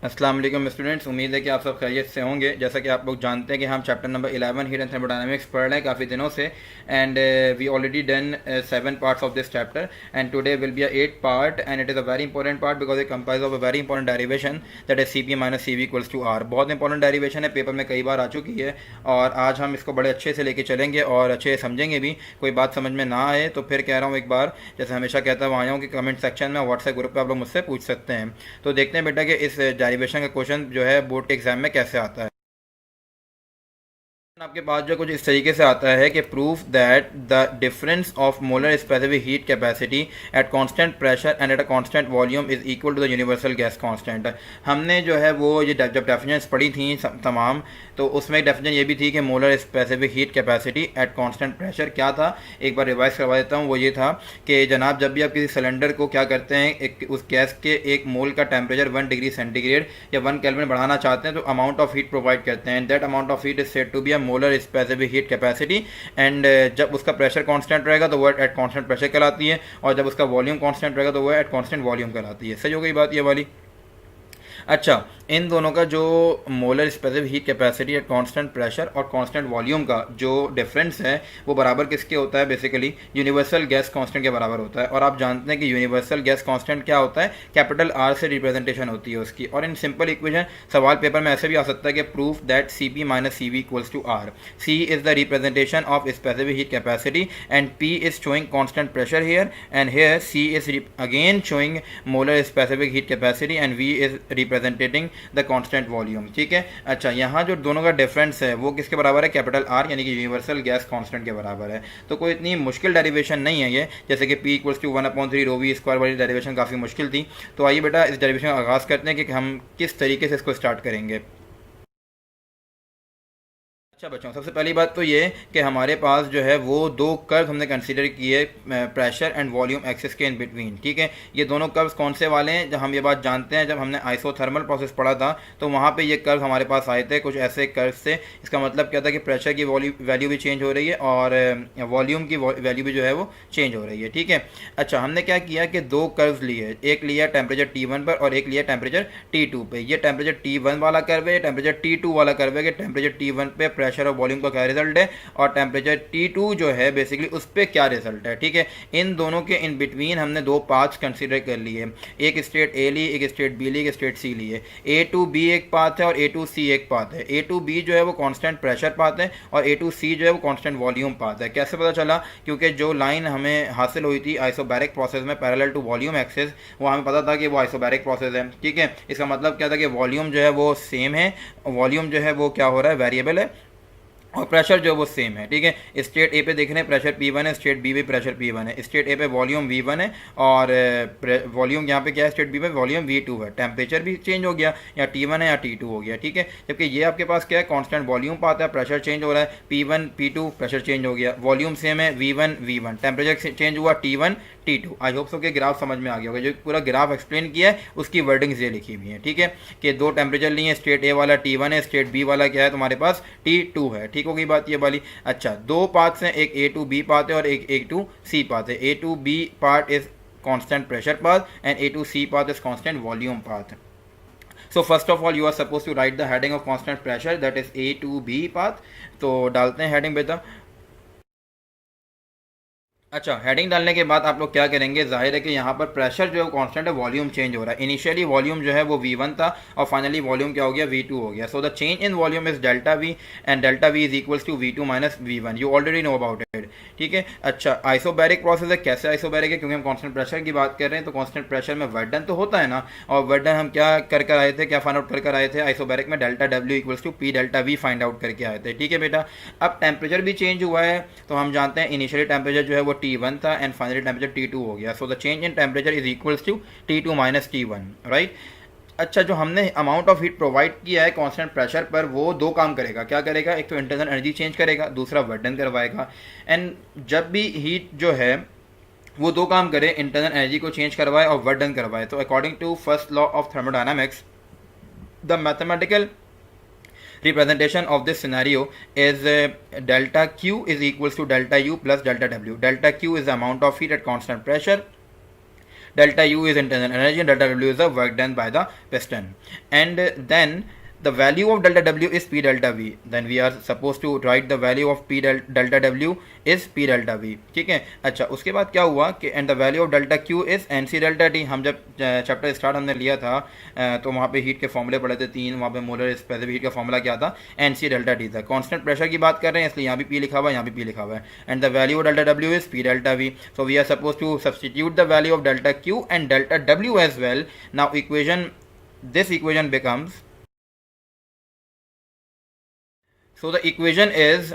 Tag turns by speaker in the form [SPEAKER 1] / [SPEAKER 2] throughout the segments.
[SPEAKER 1] अस्सलाम वालेकुम स्टूडेंट्स, उम्मीद है कि आप सब खैरियत से होंगे। जैसा कि आप लोग जानते हैं कि हम chapter number 11 heat and thermodynamics पढ़ रहे हैं काफ़ी दिनों से, and we already done 7 parts of this chapter, and today will be a 8 part, and it is a very important part because it comprises of a very important derivation that is C P minus C V equals to R. बहुत important derivation है, paper में कई बार आ चुकी है और आज हम इसको बड़े अच्छे से लेके चलेंगे और अच्छे से समझेंगे भी। कोई बात समझ में ना आए तो फिर कह रहा हूँ एक बार, जैसे हमेशा कहता हूँ आया हूँ कि कमेंट सेक्शन में व्हाट्सएप ग्रुप पे आप लोग मुझसे पूछ सकते हैं। तो देखते हैं बेटा कि इस डेरिवेशन का क्वेश्चन जो है बोर्ड के एग्जाम में कैसे आता है। आपके पास जो कुछ इस तरीके से आता है कि proof that the difference of molar specific heat capacity at constant pressure and at a constant volume is equal to the universal gas constant. हमने जो है वो ये जब डेफिनेशंस पढ़ी थी तमाम, तो उसमें एक डेफिनेशन ये भी थी कि molar specific heat capacity at constant pressure क्या था। एक बार रिवाइज करवा देता हूँ। वो ये था कि जनाब जब भी आप किसी सिलेंडर को क्या करते हैं, उस गैस के एक मोल का टेम्परेचर 1 डिग्री सेंटीग्रेड या 1 केल्विन बढ़ाना चाहते हैं तो अमाउंट ऑफ हीट प्रोवाइड करते हैं। That amount of heat is said to be a molar specific heat capacity, and जब उसका प्रेशर कांस्टेंट रहेगा तो वह एट कांस्टेंट प्रेशर कहलाती है, और जब उसका वॉल्यूम कांस्टेंट रहेगा तो वह एट कांस्टेंट वॉल्यूम कहलाती है। सही हो गई बात ये वाली। अच्छा, इन दोनों का जो molar specific heat capacity at constant pressure और कांस्टेंट वॉल्यूम का जो डिफरेंस है वो बराबर किसके होता है? बेसिकली यूनिवर्सल गैस कांस्टेंट के बराबर होता है। और आप जानते हैं कि यूनिवर्सल गैस कांस्टेंट क्या होता है? कैपिटल आर से रिप्रेजेंटेशन होती है उसकी। और इन सिंपल इक्वेशन सवाल पेपर में ऐसे भी आ सकता है कि proof that C P minus C V equals to R. C is the representation of specific heat capacity and P is showing constant pressure here, and here C is again showing molar specific heat capacity and V is representing the constant volume. ठीक है। अच्छा, यहाँ जो दोनों का difference है वो किसके बराबर है? कैपिटल आर यानी कि यूनिवर्सल गैस कांस्टेंट के बराबर है। तो कोई इतनी मुश्किल डेरिवेशन नहीं है ये, जैसे कि P equals to 1/3 rho V square वाली डेरिवेशन काफ़ी मुश्किल थी। तो आइए बेटा इस डेरिवेशन का आगाज़ करते हैं कि हम किस तरीके से इसको स्टार्ट करेंगे। अच्छा बच्चों, सबसे पहली बात तो ये कि हमारे पास जो है वो दो कर्व हमने कंसीडर किए प्रेशर एंड वॉल्यूम एक्सिस के इन बिटवीन। ठीक है। ये दोनों कर्व्स कौन से वाले हैं? जब हम ये बात जानते हैं, जब हमने आइसोथर्मल प्रोसेस पढ़ा था तो वहाँ पे ये कर्व हमारे पास आए थे, कुछ ऐसे कर्व से। इसका मतलब क्या था कि प्रेशर की वैल्यू भी चेंज हो रही है और वॉल्यूम की वैल्यू भी जो है वो चेंज हो रही है। ठीक है। अच्छा, हमने क्या किया कि दो कर्व्स लिए, एक लिया टेम्परेचर T1 पर और एक लिया टेम्परेचर T2 पे। ये टेम्परेचर T1 वाला कर्व है, टेम्परेचर T2 वाला कर्व है कि टेम्परेचर T1 पे प्रेशर और वॉल्यूम का क्या रिजल्ट है और टेम्परेचर T2 जो है बेसिकली उस पर क्या रिजल्ट है। ठीक है। इन दोनों के इन बिटवीन हमने दो पाथ्स कंसीडर कर लिए, एक स्टेट ए ली, एक स्टेट बी ली, एक स्टेट सी लिए। ए टू बी एक पाथ है और ए टू सी एक पाथ है। ए टू बी जो है वो कांस्टेंट प्रेशर पाथ है और ए टू सी जो है वो कांस्टेंट वॉल्यूम पाथ है। कैसे पता चला? क्योंकि जो लाइन हमें हासिल हुई थी आइसोबैरिक प्रोसेस में पैरेलल टू वॉल्यूम एक्सिस, वो हमें पता था कि वो आइसोबैरिक प्रोसेस है। ठीक है। इसका मतलब क्या था कि वॉल्यूम जो है वो सेम है, वॉल्यूम जो है वो क्या हो रहा है? वेरिएबल है, और प्रेशर जो वो सेम है। ठीक है। स्टेट ए पे देख रहे हैं प्रेशर P1 है, स्टेट बी पे प्रेशर P1 है। स्टेट ए पे वॉल्यूम V1 है और वॉल्यूम यहाँ पे क्या है? स्टेट बी पे वॉल्यूम V2 है। टेम्परेचर भी चेंज हो गया, या T1 है या T2 हो गया। ठीक है। जबकि ये आपके पास क्या है? कांस्टेंट वॉल्यूम पाता है, प्रेशर चेंज हो रहा है, P1 P2 प्रेशर चेंज हो गया, वॉल्यूम सेम है V1 V1, टेम्परेचर चेंज हुआ T1 T2। I hope so कि ग्राफ समझ में आ गया होगा। जो पूरा ग्राफ एक्सप्लेन किया है उसकी वर्डिंग्स ये लिखी हुई है। ठीक है। कि दो टेम्परेचर लिए, स्टेट ए वाला T1 है, स्टेट बी वाला क्या है तुम्हारे पास? T2 है। ठीक हो गई बात ये वाली। अच्छा, दो पार्ट्स हैं, एक ए टू बी पाथ है और एक ए टू सी पाथ है। A to B part is constant pressure path and A to C path is constant volume path. So first of all you are supposed to write the heading of constant pressure, that is A to B path। तो डालते हैं heading बेटा। अच्छा, heading डालने के बाद आप लोग क्या करेंगे? जाहिर है कि यहाँ पर प्रेशर जो है कांस्टेंट है, वॉल्यूम चेंज हो रहा है। इनिशियली वॉल्यूम जो है वो V1 था और फाइनली वॉल्यूम क्या हो गया? V2 हो गया। So the change in volume is delta V and delta V is equals to V2 minus V1। You already know about it. ठीक है। अच्छा, आइसोबैरिक प्रोसेस है। कैसे आइसोबैरिक है? क्योंकि हम कांस्टेंट प्रेशर की बात कर रहे हैं, तो कांस्टेंट प्रेशर में वर्क डन तो होता है ना, और वर्क डन हम क्या कर आए थे? क्या फाइंड आउट कर आए थे? आइसोबैरिक में delta W equals to P delta V find out करके आए थे। ठीक है बेटा। अब टेम्परेचर भी चेंज हुआ है, तो हम जानते हैं इनिशियली टेम्परेचर जो है वो T1 था एंड फाइनली टेम्परेचर T2 हो गया। So the change in temperature is equals to T2 minus T1, right. अच्छा, जो हमने अमाउंट ऑफ हीट प्रोवाइड किया है कांस्टेंट प्रेशर पर, वो दो काम करेगा। क्या करेगा? एक तो इंटरनल एनर्जी चेंज करेगा, दूसरा वर्क डन करवाएगा। एंड जब भी हीट जो है वो दो काम करे, इंटरनल एनर्जी को चेंज करवाए और वर्क डन करवाए, तो according to first law of thermodynamics the mathematical representation of this scenario is delta Q is equals to delta U plus delta W. Delta Q is the amount of heat at constant pressure, delta U is internal energy and delta W is the work done by the piston. And then the value of delta W is P delta V. Then we are supposed to write the value of delta W is P delta V. ठीक है. अच्छा, उसके बाद क्या हुआ कि and the value of delta Q is NC delta T. हम जब चैप्टर स्टार्ट हमने लिया था तो वहाँ पे हीट के फॉर्मूले पढ़े थे 3. वहाँ पे मोलर स्पेसिफिक हीट का फॉर्मूला क्या था? NC delta T था. कांस्टेंट प्रेशर की बात कर रहे हैं इसलिए यहाँ भी P लिखा हुआ है, यहाँ भी P लिखा हुआ है. And the value of delta W is P delta V. So we are supposed to substitute the value of delta Q and delta W as well. Now this equation becomes, so the equation is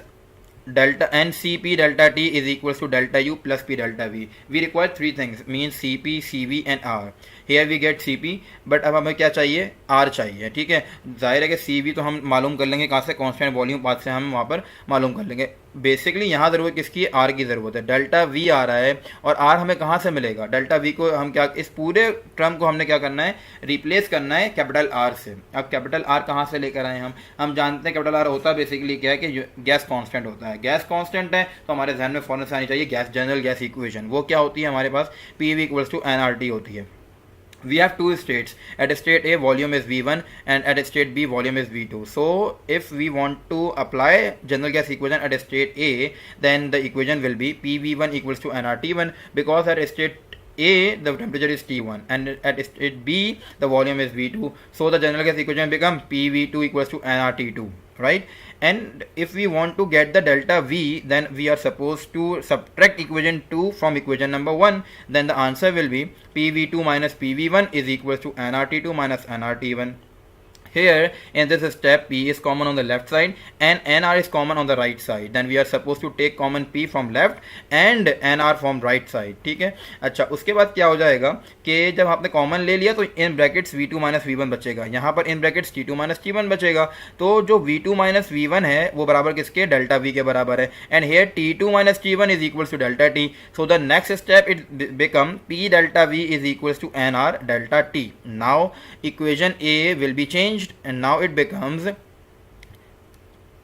[SPEAKER 1] delta NCP delta T is equals to delta U plus P delta V. We require three things, means CP, CV and R. Here we get CP, but अब हमें क्या चाहिए? R चाहिए. ठीक है, जाहिर है कि CV तो हम मालूम कर लेंगे कहाँ से? कांस्टेंट वॉल्यूम पाथ से हम वहाँ पर मालूम कर लेंगे. बेसिकली यहाँ ज़रूरत किसकी है? R की ज़रूरत है. डेल्टा V आ रहा है और R हमें कहाँ से मिलेगा? डेल्टा V को हम क्या, इस पूरे टर्म को हमने क्या करना है? रिप्लेस करना है कैपिटल R से. अब कैपिटल R कहाँ से लेकर आए हम जानते हैं कैपिटल R होता है बेसिकली क्या है कि गैस कांस्टेंट होता है. गैस कांस्टेंट है तो हमारे जहन में फौरन से आनी चाहिए गैस जनरल गैस इक्वेशन. वो क्या होती है हमारे पास? PV इक्वल्स टू nRT होती है. We have two states. At state A volume is V1 and at state B volume is V2. So if we want to apply general gas equation at state A, then the equation will be PV1 equals to nRT1, because at state A the temperature is T1 and at state B the volume is V2. So the general gas equation become PV2 equals to nRT2, right? And if we want to get the delta V, then we are supposed to subtract equation 2 from equation number 1. Then the answer will be PV2 minus PV1 is equals to nRT2 minus nRT1. Here in this step P is common on the left side and NR is common on the right side. Then we are supposed to take common P from left and NR from right side. ठीक है. अच्छा, उसके बाद क्या हो जाएगा कि जब आपने कॉमन ले लिया तो in brackets V2 minus V1 बचेगा. यहाँ पर in brackets T2 minus T1 बचेगा. तो जो V2 माइनस V1 है वो बराबर किसके? डेल्टा V के बराबर है. And here T2 minus T1 is equals to delta T. So the next step it become P delta V is equals to NR delta T. Now equation A will be changed and now it becomes,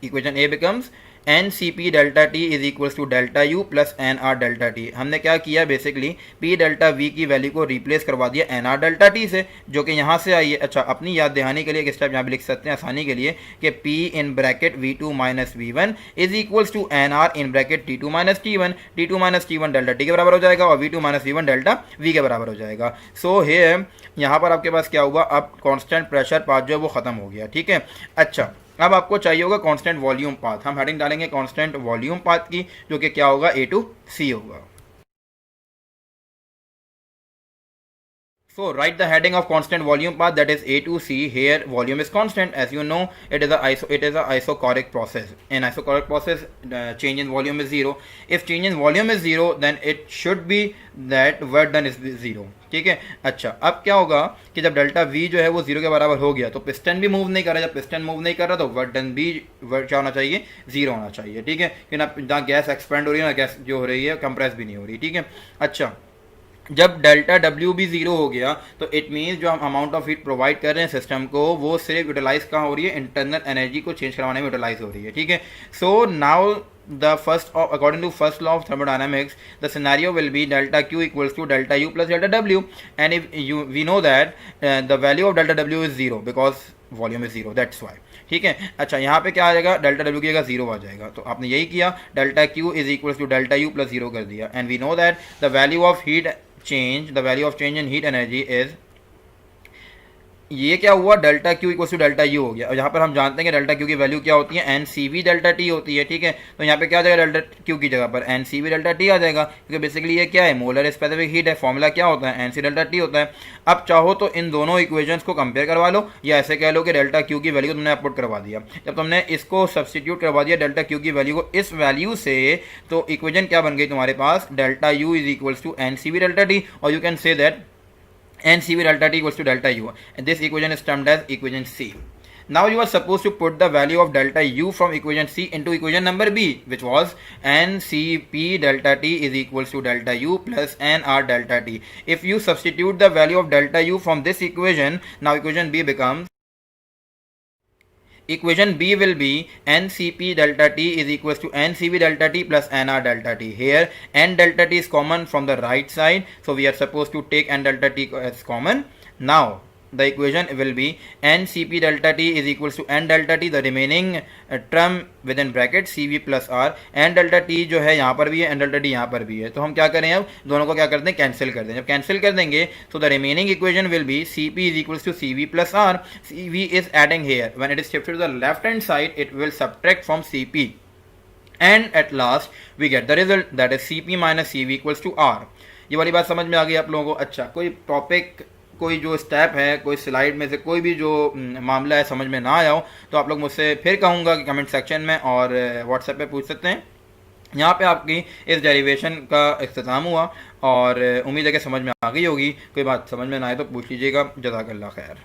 [SPEAKER 1] equation A becomes NCP delta T is equals to delta U plus NR delta T. हमने क्या किया basically P delta V की value को replace करवा दिया NR delta T से, जो कि यहाँ से आई है. अच्छा, अपनी याद दहानी के लिए एक स्टेप यहाँ भी लिख सकते हैं आसानी के लिए कि P in bracket V2 minus V1 is equals to NR in bracket T2 minus T1. T2 minus T1 delta T के बराबर हो जाएगा और V2 minus V1 delta V के बराबर हो जाएगा. सो हेयर यहाँ पर आपके पास क्या हुआ? अब कॉन्स्टेंट प्रेशर पाथ जो है वो खत्म हो गया. ठीक है. अच्छा, अब आपको चाहिए होगा कांस्टेंट वॉल्यूम पाथ. हम हेडिंग डालेंगे कांस्टेंट वॉल्यूम पाथ की, जो कि क्या होगा? A to C होगा. So write the heading of constant volume path, that is A to C. Here volume is constant. As you know, it is a isochoric process. In isochoric process, change in volume is 0. If change in volume is 0, then it should be that work done is 0. ठीक है. अच्छा, अब क्या होगा कि जब delta V जो है वो 0 के बराबर हो गया तो पिस्टन भी मूव नहीं कर रहा. जब पिस्टन मूव नहीं कर रहा तो वर्क डन भी क्या होना चाहिए? 0 होना चाहिए. ठीक है, कि ना गैस एक्सपेंड हो रही है ना गैस जो हो रही है कंप्रेस भी नहीं हो रही. ठीक है. अच्छा, जब डेल्टा W भी 0 हो गया तो इट मीन्स जो हम अमाउंट ऑफ हीट प्रोवाइड कर रहे हैं सिस्टम को वो सिर्फ यूटिलाइज कहाँ हो रही है? इंटरनल एनर्जी को चेंज करवाने में यूटिलाइज हो रही है. ठीक है. So now the according to first law of thermodynamics, the scenario will be delta Q equals to delta U plus delta W, and if we know that the value of delta W is 0 because volume is 0, that's why. ठीक है. अच्छा, यहाँ पे क्या आ जाएगा? Delta W की जगह 0 आ जाएगा. तो आपने यही किया, delta Q is equals to delta U plus 0 कर दिया. And we know that the value of heat change in heat energy is, ये क्या हुआ? Delta Q equal to delta U हो गया. और यहाँ पर हम जानते हैं कि डेल्टा Q की वैल्यू क्या होती है? NCV डेल्टा T होती है. ठीक है. तो यहाँ पे क्या आ जाएगा? डेल्टा Q की जगह पर NCV डेल्टा T आ जाएगा, क्योंकि बेसिकली ये क्या है? मोलर स्पेसिफिक हीट है. फॉर्मूला क्या होता है? NC डेल्टा T होता है. अब चाहो तो इन दोनों इक्वेशंस को कंपेयर करवा लो, या ऐसे कह लो कि डेल्टा Q की वैल्यू तुमने अपलोड करवा दिया. जब तुमने इसको सब्सटीट्यूट करवा दिया डेल्टा Q की वैल्यू को इस वैल्यू से, तो इक्वेशन क्या बन गई तुम्हारे पास? Delta U is equals to NCV delta T, और you can say that NCV delta T equals to delta U. And this equation is termed as equation C. Now you are supposed to put the value of delta U from equation C into equation number B, which was NCP delta T is equals to delta U plus NR delta T. If you substitute the value of delta U from this equation, now equation B becomes Equation B will be NCP delta T is equals to NCV delta T plus NR delta T. Here N delta T is common from the right side, so we are supposed to take N delta T as common. Now the equation will be NCP delta T is equals to N delta T, the remaining term within bracket CV plus R. N delta T जो है यहाँ पर भी है, N delta T यहाँ पर भी है, तो हम क्या करें, अब दोनों को क्या करते हैं, कैंसिल कर दें. जब कैंसिल कर देंगे तो the remaining equation will be CP is equals to CV plus R. CV is adding here, when it is shifted to the left hand side it will subtract from CP, and at last we get the result, that is CP minus CV equals to R. ये वाली बात समझ में आ गई आप लोगों को. अच्छा, कोई टॉपिक, कोई जो स्टेप है, कोई स्लाइड में से कोई भी जो मामला है समझ में ना आया हो तो आप लोग मुझसे फिर कहूँगा कि कमेंट सेक्शन में और व्हाट्सएप पे पूछ सकते हैं. यहाँ पे आपकी इस डेरिवेशन का इख्तिताम हुआ और उम्मीद है कि समझ में आ गई होगी. कोई बात समझ में ना आए तो पूछ लीजिएगा. जज़ाकल्लाह खैर.